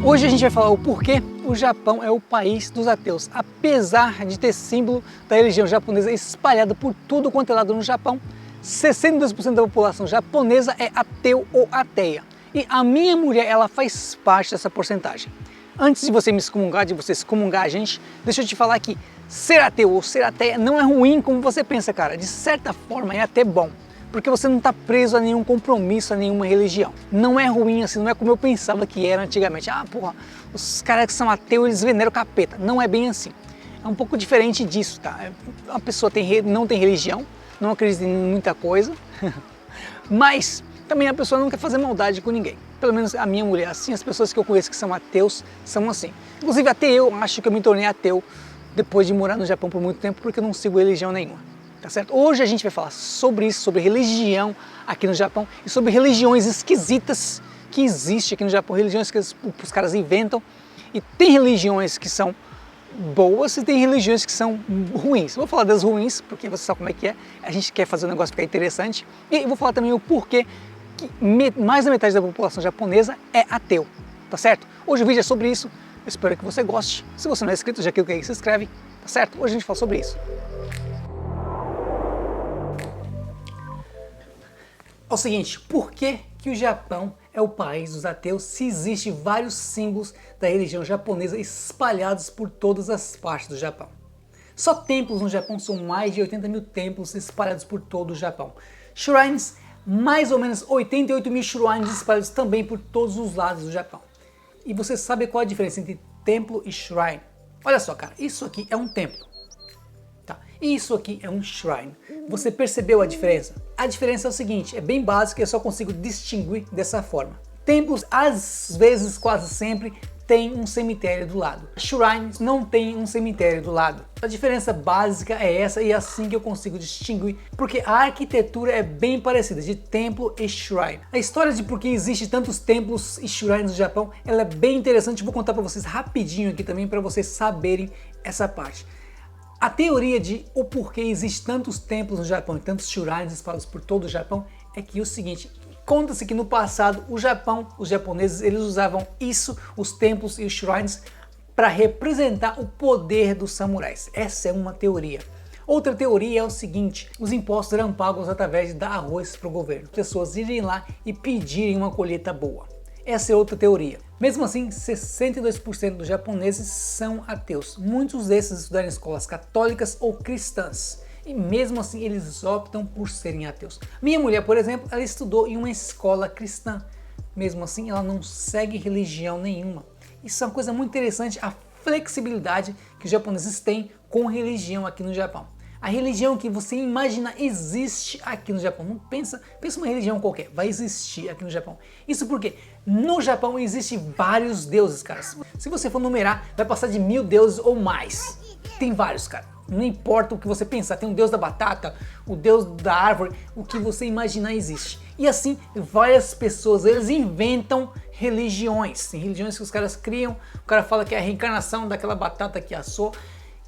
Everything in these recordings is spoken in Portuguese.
Hoje a gente vai falar o porquê o Japão é o país dos ateus. Apesar de ter símbolo da religião japonesa espalhada por tudo quanto é lado no Japão, 62% da população japonesa é ateu ou ateia. E a minha mulher, ela faz parte dessa porcentagem. Antes de você me excomungar, de você excomungar a gente, deixa eu te falar que ser ateu ou ser ateia não é ruim como você pensa, cara. De certa forma é até bom, porque você não está preso a nenhum compromisso, a nenhuma religião. Não é ruim assim, não é como eu pensava que era antigamente. Ah, porra, os caras que são ateus, eles veneram o capeta. Não é bem assim. É um pouco diferente disso, tá? Uma pessoa não tem religião, não acredita em muita coisa, mas também a pessoa não quer fazer maldade com ninguém. Pelo menos a minha mulher, assim, as pessoas que eu conheço que são ateus são assim. Inclusive até eu acho que eu me tornei ateu depois de morar no Japão por muito tempo, porque eu não sigo religião nenhuma. Tá certo? Hoje a gente vai falar sobre isso, sobre religião aqui no Japão e sobre religiões esquisitas que existem aqui no Japão, religiões que os caras inventam. E tem religiões que são boas e tem religiões que são ruins. Eu vou falar das ruins, porque você sabe como é que é. A gente quer fazer o negócio ficar interessante. E eu vou falar também o porquê que mais da metade da população japonesa é ateu. Tá certo? Hoje o vídeo é sobre isso. Eu espero que você goste. Se você não é inscrito, já clica aí, se inscreve. Tá certo? Hoje a gente fala sobre isso. É o seguinte, por que o Japão é o país dos ateus se existem vários símbolos da religião japonesa espalhados por todas as partes do Japão? Só templos no Japão são mais de 80 mil templos espalhados por todo o Japão. Shrines, mais ou menos 88 mil shrines espalhados também por todos os lados do Japão. E você sabe qual a diferença entre templo e shrine? Olha só, cara, isso aqui é um templo. E isso aqui é um shrine. Você percebeu a diferença? A diferença é o seguinte, é bem básico e eu só consigo distinguir dessa forma. Templos, às vezes, quase sempre, tem um cemitério do lado. Shrines não tem um cemitério do lado. A diferença básica é essa e é assim que eu consigo distinguir, porque a arquitetura é bem parecida de templo e shrine. A história de por que existe tantos templos e shrines no Japão, ela é bem interessante. Vou contar para vocês rapidinho aqui também para vocês saberem essa parte. A teoria de o porquê existe tantos templos no Japão e tantos shrines espalhados por todo o Japão é que é o seguinte, conta-se que no passado o Japão, os japoneses, eles usavam isso, os templos e os shrines, para representar o poder dos samurais. Essa é uma teoria. Outra teoria é o seguinte, os impostos eram pagos através de dar arroz para o governo. As pessoas irem lá e pedirem uma colheita boa. Essa é outra teoria. Mesmo assim, 62% dos japoneses são ateus. Muitos desses estudaram em escolas católicas ou cristãs. E mesmo assim, eles optam por serem ateus. Minha mulher, por exemplo, ela estudou em uma escola cristã. Mesmo assim, ela não segue religião nenhuma. Isso é uma coisa muito interessante, a flexibilidade que os japoneses têm com religião aqui no Japão. A religião que você imagina existe aqui no Japão. Não pensa uma religião qualquer, vai existir aqui no Japão. Isso porque no Japão existem vários deuses, cara. Se você for numerar, vai passar de 1000 deuses ou mais. Tem vários, cara. Não importa o que você pensar, tem o deus da batata, o deus da árvore, o que você imaginar existe. E assim, várias pessoas, eles inventam religiões. Tem religiões que os caras criam, o cara fala que é a reencarnação daquela batata que assou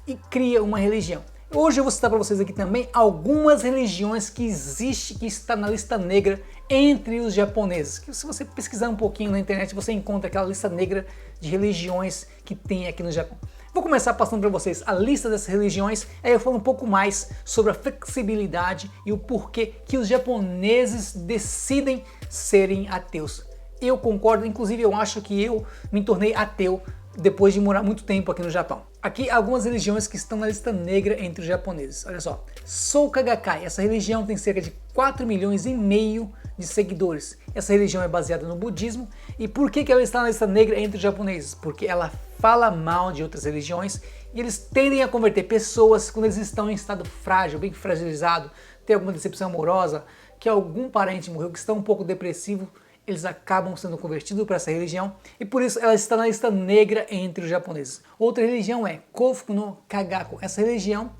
e cria uma religião. Hoje eu vou citar para vocês aqui também algumas religiões que existem, que está na lista negra entre os japoneses. Que se você pesquisar um pouquinho na internet, você encontra aquela lista negra de religiões que tem aqui no Japão. Vou começar passando para vocês a lista dessas religiões, aí eu falo um pouco mais sobre a flexibilidade e o porquê que os japoneses decidem serem ateus. Eu concordo, inclusive eu acho que eu me tornei ateu depois de morar muito tempo aqui no Japão. Aqui algumas religiões que estão na lista negra entre os japoneses. Olha só, Soka Gakkai, essa religião tem cerca de 4,5 milhões de seguidores. Essa religião é baseada no budismo. E por que ela está na lista negra entre os japoneses? Porque ela fala mal de outras religiões e eles tendem a converter pessoas quando eles estão em estado frágil, bem fragilizado, tem alguma decepção amorosa, que algum parente morreu, que está um pouco depressivo, eles acabam sendo convertidos para essa religião e por isso ela está na lista negra entre os japoneses. Outra religião é Kofuku no Kagaku. Essa religião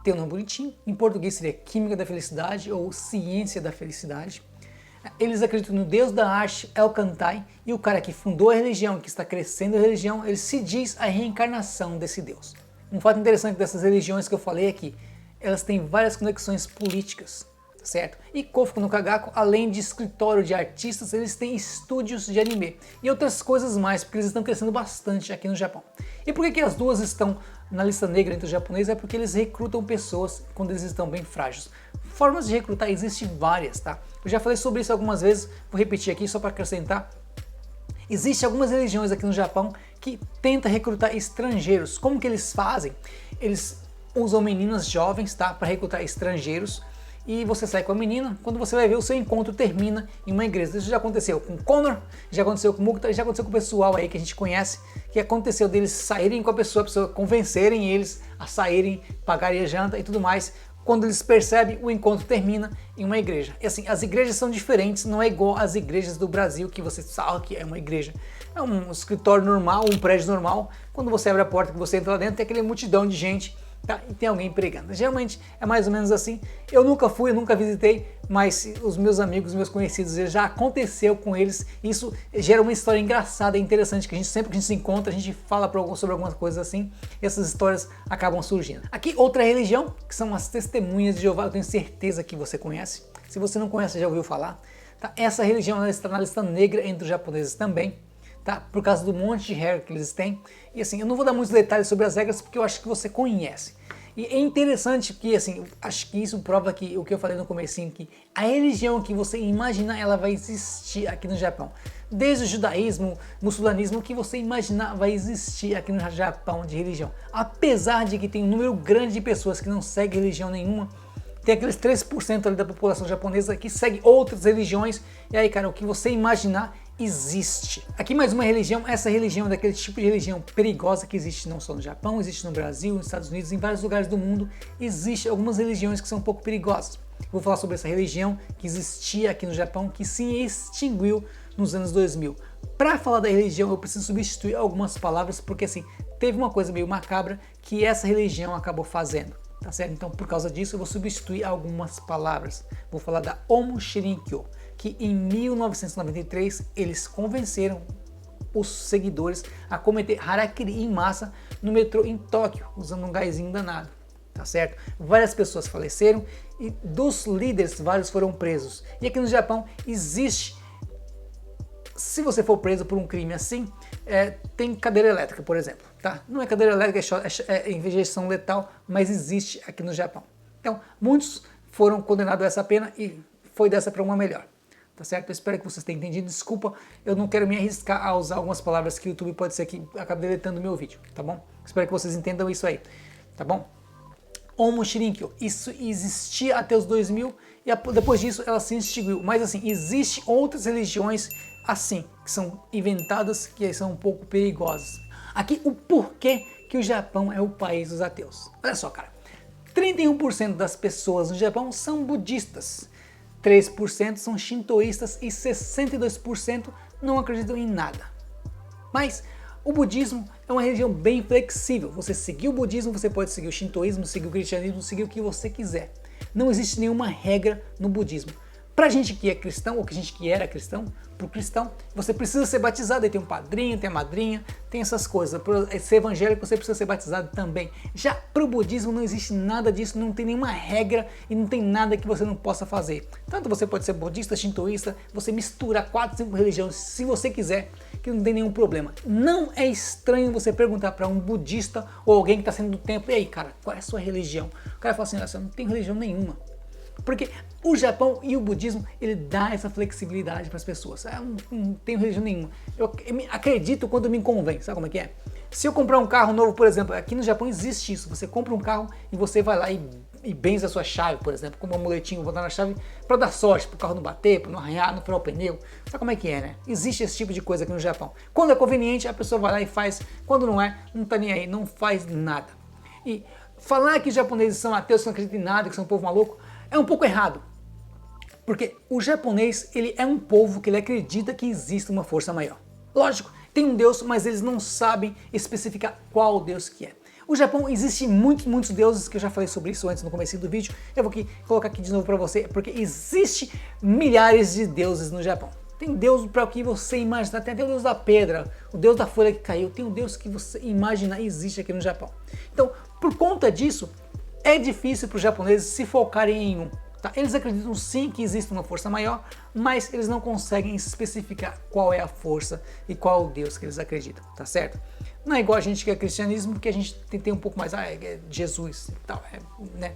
tem um nome bonitinho, em português seria Química da Felicidade ou Ciência da Felicidade. Eles acreditam no deus da arte, El Kantai, e o cara que fundou a religião, que está crescendo a religião, ele se diz a reencarnação desse deus. Um fato interessante dessas religiões que eu falei é que elas têm várias conexões políticas. certo? E Kofuku no Kagako, além de escritório de artistas, eles têm estúdios de anime e outras coisas mais, porque eles estão crescendo bastante aqui no Japão. E por que as duas estão na lista negra entre os japoneses? É porque eles recrutam pessoas quando eles estão bem frágeis. Formas de recrutar existem várias, tá? Eu já falei sobre isso algumas vezes, vou repetir aqui só para acrescentar. Existem algumas religiões aqui no Japão que tentam recrutar estrangeiros. Como que eles fazem? Eles usam meninas jovens, tá, para recrutar estrangeiros. E você sai com a menina, quando você vai ver, o seu encontro termina em uma igreja. Isso já aconteceu com Connor, já aconteceu com Mukta, já aconteceu com o pessoal aí que a gente conhece, que aconteceu deles saírem com a pessoa convencerem eles a saírem, pagarem a janta e tudo mais. Quando eles percebem, o encontro termina em uma igreja. E assim, as igrejas são diferentes, não é igual às igrejas do Brasil, que você sabe que é uma igreja. É um escritório normal, um prédio normal. Quando você abre a porta, que você entra lá dentro, tem aquele multidão de gente, tá? E tem alguém pregando. Geralmente é mais ou menos assim. Eu nunca fui, eu nunca visitei, mas os meus amigos, meus conhecidos, já aconteceu com eles. Isso gera uma história engraçada e interessante, que a gente sempre que a gente se encontra, a gente fala sobre algumas coisas assim, e essas histórias acabam surgindo. Aqui outra religião, que são as Testemunhas de Jeová, eu tenho certeza que você conhece. Se você não conhece, já ouviu falar. Tá? Essa religião ela está na lista negra entre os japoneses também. Tá? Por causa do monte de regra que eles têm. E assim, eu não vou dar muitos detalhes sobre as regras porque eu acho que você conhece. E é interessante que, assim, acho que isso prova que o que eu falei no comecinho, que a religião que você imaginar, ela vai existir aqui no Japão. Desde o judaísmo, muçulmanismo, o que você imaginar vai existir aqui no Japão de religião. Apesar de que tem um número grande de pessoas que não seguem religião nenhuma, tem aqueles 3% ali da população japonesa que segue outras religiões, e aí, cara, o que você imaginar existe. Aqui mais uma religião, essa religião é daquele tipo de religião perigosa que existe não só no Japão, existe no Brasil, nos Estados Unidos, em vários lugares do mundo, existe algumas religiões que são um pouco perigosas. Vou falar sobre essa religião que existia aqui no Japão, que se extinguiu nos anos 2000. Para falar da religião, eu preciso substituir algumas palavras, porque assim, teve uma coisa meio macabra que essa religião acabou fazendo. Tá certo? Então, por causa disso, eu vou substituir algumas palavras. Vou falar da Omo Shirinkyo, que em 1993 eles convenceram os seguidores a cometer harakiri em massa no metrô em Tóquio, usando um gásinho danado. Tá certo? Várias pessoas faleceram e dos líderes, vários foram presos. E aqui no Japão existe, se você for preso por um crime assim, tem cadeira elétrica, por exemplo. Tá? Não é cadeira elétrica, é injeção letal, mas existe aqui no Japão. Então, muitos foram condenados a essa pena e foi dessa para uma melhor. Tá certo? Eu espero que vocês tenham entendido. Desculpa, eu não quero me arriscar a usar algumas palavras que o YouTube pode ser que acabe deletando o meu vídeo, tá bom? Espero que vocês entendam isso aí, tá bom? Omo Shirinkyo, isso existia até os 2000 e depois disso ela se extinguiu. Mas assim, existem outras religiões assim, que são inventadas, que são um pouco perigosas. Aqui o porquê que o Japão é o país dos ateus. Olha só, cara, 31% das pessoas no Japão são budistas, 3% são shintoístas e 62% não acreditam em nada. Mas o budismo é uma religião bem flexível. Você seguir o budismo, você pode seguir o shintoísmo, seguir o cristianismo, seguir o que você quiser. Não existe nenhuma regra no budismo. Pra gente que é cristão, ou que a gente que era cristão, pro cristão, você precisa ser batizado, aí tem um padrinho, tem a madrinha, tem essas coisas. Para ser evangélico, você precisa ser batizado também. Já pro budismo não existe nada disso, não tem nenhuma regra e não tem nada que você não possa fazer. Tanto você pode ser budista, shintoísta, você mistura 4, 5 religiões, se você quiser, que não tem nenhum problema. Não é estranho você perguntar para um budista ou alguém que está saindo do templo, e aí, cara, qual é a sua religião? O cara fala assim, olha, eu não tenho religião nenhuma. Porque o Japão e o budismo, ele dá essa flexibilidade para as pessoas. Eu não tenho religião nenhuma. Eu acredito quando me convém. Sabe como é que é? Se eu comprar um carro novo, por exemplo, aqui no Japão existe isso. Você compra um carro e você vai lá e benze a sua chave, por exemplo, com um amuletinho, botar na chave para dar sorte, para o carro não bater, para não arranhar, não furar o pneu. Sabe como é que é, né? Existe esse tipo de coisa aqui no Japão. Quando é conveniente, a pessoa vai lá e faz. Quando não é, não tá nem aí, não faz nada. E falar que os japoneses são ateus, que não acreditam em nada, que são um povo maluco, é um pouco errado, porque o japonês, ele é um povo que ele acredita que existe uma força maior. Lógico, tem um Deus, mas eles não sabem especificar qual Deus que é. O Japão existe muitos deuses, que eu já falei sobre isso antes no começo do vídeo. Eu vou colocar aqui de novo para você, porque existe milhares de deuses no Japão. Tem Deus para o que você imaginar, tem até o Deus da pedra, o Deus da folha que caiu, tem o Deus que você imaginar existe aqui no Japão. Então, por conta disso, é difícil para os japoneses se focarem em um. Tá? Eles acreditam sim que existe uma força maior, mas eles não conseguem especificar qual é a força e qual é o Deus que eles acreditam, tá certo? Não é igual a gente que é cristianismo, que a gente tem um pouco mais, é Jesus e tal, né?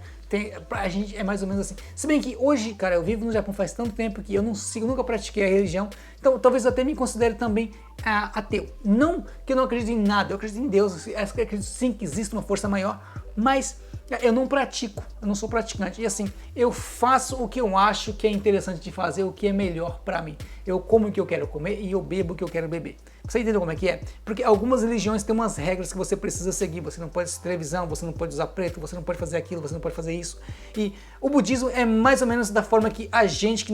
A gente é mais ou menos assim. Se bem que hoje, cara, eu vivo no Japão faz tanto tempo que eu não sigo, nunca pratiquei a religião, então talvez eu até me considere também ateu. Não que eu não acredito em nada, eu acredito em Deus, eu acredito sim que existe uma força maior, mas eu não pratico, eu não sou praticante. E assim, eu faço o que eu acho que é interessante de fazer, o que é melhor para mim. Eu como o que eu quero comer e eu bebo o que eu quero beber. Você entendeu como é que é? Porque algumas religiões têm umas regras que você precisa seguir. Você não pode assistir televisão, você não pode usar preto, você não pode fazer aquilo, você não pode fazer isso. E o budismo é mais ou menos da forma que a gente que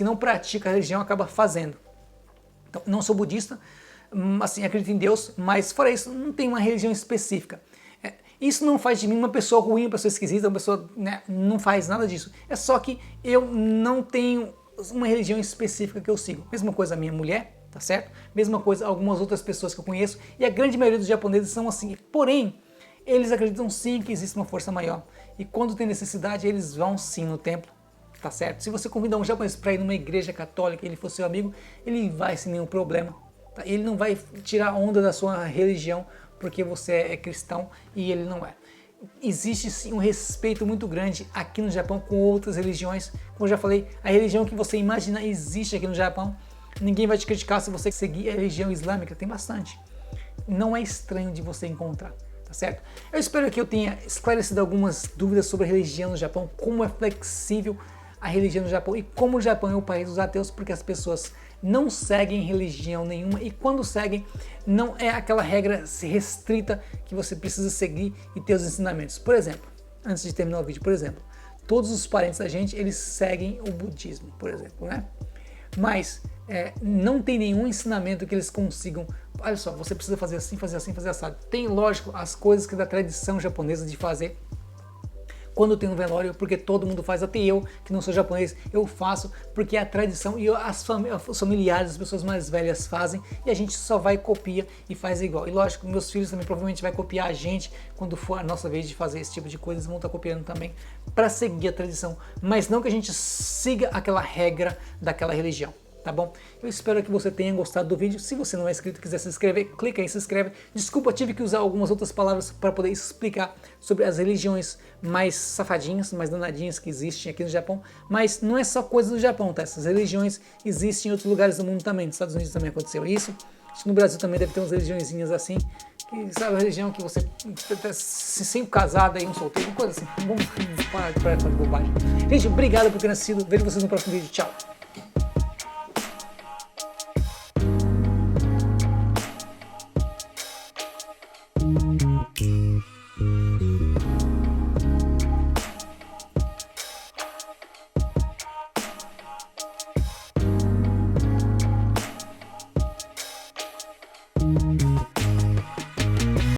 não pratica a religião acaba fazendo. Então, não sou budista, assim, acredito em Deus, mas fora isso, não tem uma religião específica. Isso não faz de mim uma pessoa ruim, uma pessoa esquisita, uma pessoa, né, não faz nada disso. É só que eu não tenho uma religião específica que eu sigo. Mesma coisa a minha mulher, tá certo? Mesma coisa algumas outras pessoas que eu conheço, e a grande maioria dos japoneses são assim. Porém, eles acreditam sim que existe uma força maior. E quando tem necessidade, eles vão sim no templo, tá certo? Se você convidar um japonês para ir numa igreja católica e ele for seu amigo, ele vai sem nenhum problema. Tá? Ele não vai tirar onda da sua religião porque você é cristão e ele não é. Existe sim um respeito muito grande aqui no Japão com outras religiões. Como eu já falei, a religião que você imagina existe aqui no Japão. Ninguém vai te criticar se você seguir a religião islâmica, tem bastante. Não é estranho de você encontrar, tá certo? Eu espero que eu tenha esclarecido algumas dúvidas sobre a religião no Japão, como é flexível a religião no Japão e como o Japão é o país dos ateus, porque as pessoas não seguem religião nenhuma e quando seguem, não é aquela regra restrita que você precisa seguir e ter os ensinamentos. Por exemplo, antes de terminar o vídeo, por exemplo, todos os parentes da gente, eles seguem o budismo, por exemplo, né? Mas não tem nenhum ensinamento que eles consigam, olha só, você precisa fazer assim, fazer assim, fazer assado. Tem, lógico, as coisas que da tradição japonesa de fazer, quando tem um velório, porque todo mundo faz, até eu, que não sou japonês, eu faço, porque é a tradição e os familiares, as pessoas mais velhas fazem, e a gente só vai, copia e faz igual. E lógico, meus filhos também provavelmente vai copiar a gente, quando for a nossa vez de fazer esse tipo de coisa, eles vão estar copiando também, para seguir a tradição, mas não que a gente siga aquela regra daquela religião. Tá bom? Eu espero que você tenha gostado do vídeo. Se você não é inscrito e quiser se inscrever, clica aí, se inscreve. Desculpa, tive que usar algumas outras palavras para poder explicar sobre as religiões mais safadinhas, mais danadinhas que existem aqui no Japão. Mas não é só coisa do Japão, tá? Essas religiões existem em outros lugares do mundo também. Nos Estados Unidos também aconteceu isso. Acho que no Brasil também deve ter umas religiõezinhas assim. Que sabe, a religião que você se sempre casado e um solteiro, uma coisa assim. Vamos parar de falar de bobagem. Gente, obrigado por ter assistido. Vejo vocês no próximo vídeo. Tchau! Thank you.